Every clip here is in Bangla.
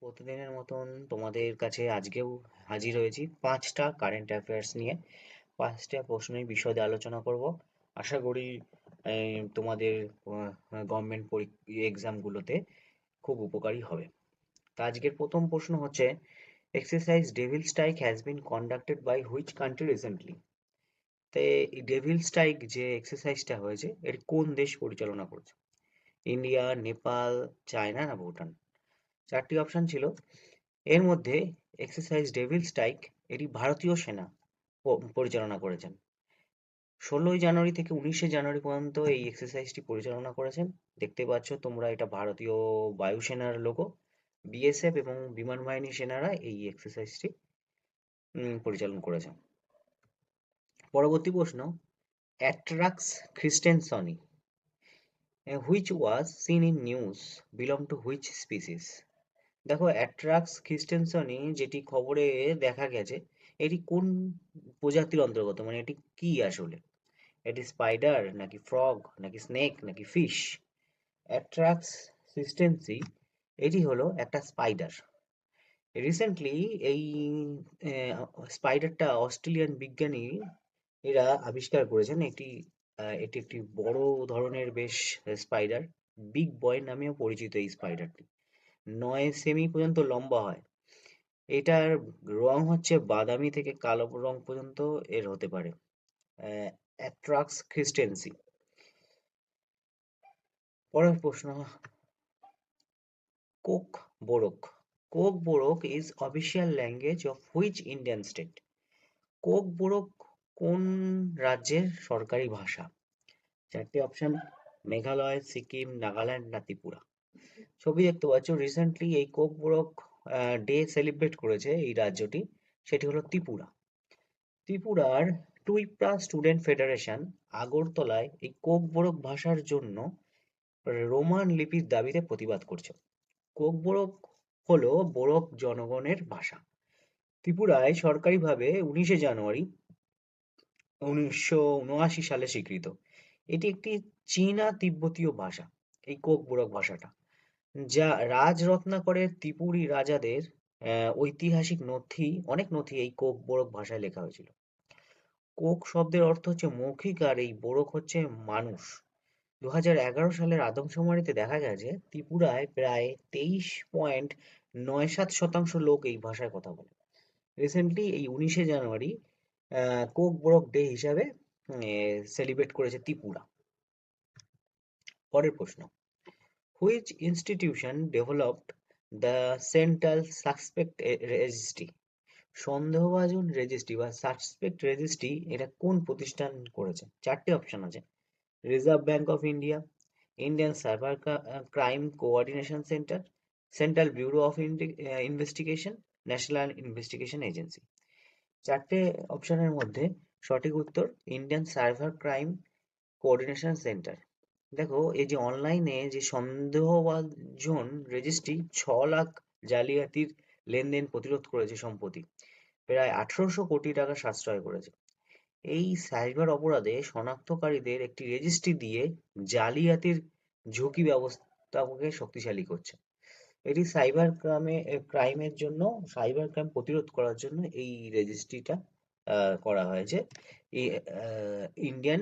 প্রতিদিনের মতন তোমাদের কাছে আজকেও হাজির হয়েছি 5টা কারেন্ট অ্যাফেয়ার্স নিয়ে। 5টা প্রশ্নের বিশদে আলোচনা করব। আশা করি তোমাদের গভর্নমেন্ট এক্সামগুলোতে খুব উপকারী হবে। তা আজকের প্রথম প্রশ্ন হচ্ছে, exercise devil strike has been conducted by which country recently? তে এই ডেভিল স্ট্রাইক যে এক্সারসাইজটা হয়েছে এর কোন দেশ পরিচালনা করছে? ইন্ডিয়া, নেপাল, চায়না না ভুটান? 4টি অপশন ছিল। এর মধ্যে এক্সারসাইজ ডেভিল স্ট্রাইক এটি ভারতীয় সেনা পরিচালনা করেছেন। 16ই জানুয়ারি থেকে 19শে জানুয়ারি পর্যন্ত এই এক্সারসাইজটি পরিচালনা করেছেন। দেখতে পাচ্ছ তোমরা, এটা ভারতীয় বায়ুসেনার লোগো। বিএসএফ এবং বিমান বাহিনী সেনারা এই এক্সারসাইজটি পরিচালনা করেছেন। পরবর্তী প্রশ্ন, Atrax christenseni which was seen in news belong to which species? দেখো, অ্যাট্রাক্স খ্রিস্টেনসনি যেটি খবরে দেখা গেছে, এটি কোন প্রজাতির অন্তর্গত, মানে এটি কি আসলে? এটি স্পাইডার নাকি ফ্রগ নাকি স্নেক নাকি ফিশ? অ্যাট্রাক্স খ্রিস্টেনসি এটি হলো একটা স্পাইডার। রিসেন্টলি এই স্পাইডারটা অস্ট্রেলিয়ান বিজ্ঞানী এরা আবিষ্কার করেছেন। এটি একটি বড় ধরনের বেশ স্পাইডার। বিগ বয় নামেও পরিচিত এই স্পাইডারটি। 9 সেমি পর্যন্ত লম্বা হয়। এটার রং হচ্ছে বাদামি থেকে কালো রং পর্যন্ত এর হতে পারে। অ্যাট্রাক্স খ্রিস্টেনসি। পরের প্রশ্ন, Kokborok. Kokborok is official language of which Indian state? Kokborok কোন রাজ্যের সরকারি ভাষা? 4টি অপশন, মেঘালয়, সিকিম, নাগাল্যান্ড না ত্রিপুরা? ছবি দেখতে পাচ্ছ, রিসেন্টলি এই কোক বোরোক ডে সেলিব্রেট করেছে এই রাজ্যটি, সেটি হলো ত্রিপুরা। ত্রিপুরার টুইপ্রা স্টুডেন্ট ফেডারেশন আগরতলায় এই কোকবরক ভাষার জন্য রোমান লিপির দাবিতে প্রতিবাদ করছে। কোকবরক হলো বরক জনগণের ভাষা। ত্রিপুরায় সরকারিভাবে 19শে জানুয়ারি 1979 সালে স্বীকৃত। এটি একটি চীনা তিব্বতীয় ভাষা, এই কোকবরক ভাষাটা, যা রাজরত্নাকরের ত্রিপুরী রাজাদের ঐতিহাসিক নথি, অনেক নথি এই কোকবরক ভাষায় লেখা হয়েছিল। কোক শব্দের অর্থ হচ্ছে মৌখিক, আর এই বোরক হচ্ছে মানুষ। 2011 সালের আদমশুমারিতে দেখা গেছে ত্রিপুরায় প্রায় 23.97% লোক এই ভাষায় কথা বলে। রিসেন্টলি এই 19শে জানুয়ারি কোক বোরক ডে হিসাবে সেলিব্রেট করেছে ত্রিপুরা। পরের প্রশ্ন, which institution developed the central suspect registry? সন্দেহভাজন রেজিস্ট্রি বা সাসপেক্ট রেজিস্ট্রি এটা কোন প্রতিষ্ঠান করেছে? 4টি অপশন আছে। Reserve bank of India, Indian cyber crime coordination centre, central bureau of investigation, national investigation agency? 4টে অপশনের মধ্যে সঠিক উত্তর Indian cyber crime coordination centre. দেখো, এই যে অনলাইনে যে সন্দেহভাজন রেজিস্ট্রি 6 লাখ জালিয়াতির লেনদেন প্রতিরোধ করেছে সম্প্রতি। প্রায় 1800 কোটি টাকা সাশ্রয় করেছে। এই সাইবার অপরাধে শনাক্তকারীদের একটি রেজিস্ট্রি দিয়ে জালিয়াতির ঝুঁকি ব্যবস্থাকে শক্তিশালী করছে। এটি ক্রাইমের জন্য, সাইবার ক্রাইম প্রতিরোধ করার জন্য এই রেজিস্ট্রিটা করা হয়েছে এই Indian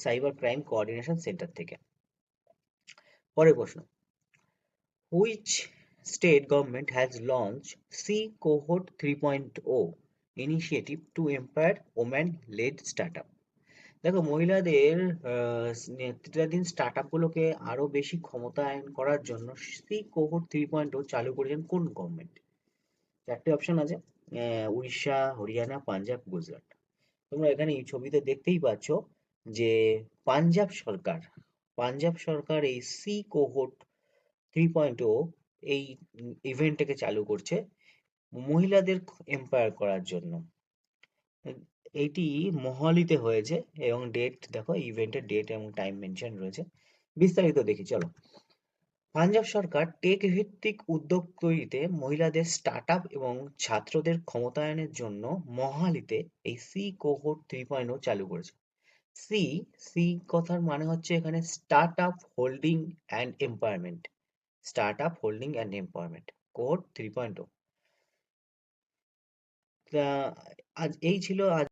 cyber crime coordination centre থেকে। পরের প্রশ্ন, which state government has launch she cohort 3.0 initiative to empower woman led startup? দেখো, মহিলাদের নেতৃত্বাধীন স্টার্টআপ গুলোকে আরো বেশি ক্ষমতায়ন করার জন্য সি কোহোর্ট 3.0 চালু করেছেন কোন গভর্নমেন্ট? 4টে অপশন আছে, উড়িষ্যা, হরিয়ানা, পাঞ্জাব, গুজরাট। তোমরা এখানে এই ছবিতে দেখতেই পাচ্ছ যে পাঞ্জাব সরকার এই সি কোহোর্ট 3.0 এই ইভেন্টটাকে চালু করছে মহিলাদের এম্পায়ার করার জন্য। এইটি মোহালিতে হয়েছে এবং ডেট দেখো, ইভেন্টের ডেট এবং টাইম মেনশন রয়েছে। বিস্তারিত দেখি চলো। পাঞ্জাব সরকার টেক ভিত্তিক উদ্যোগ তৈরিতে মহিলাদের স্টার্টআপ এবং ছাত্রদের ক্ষমতায়নের জন্য মোহালিতে এই সি কোহোর্ট 3.0 চালু করেছে। সি সি কথার মানে হচ্ছে এখানে startup holding and empowerment. Startup holding and empowerment, code 3.0। তা আজ এই ছিল আজ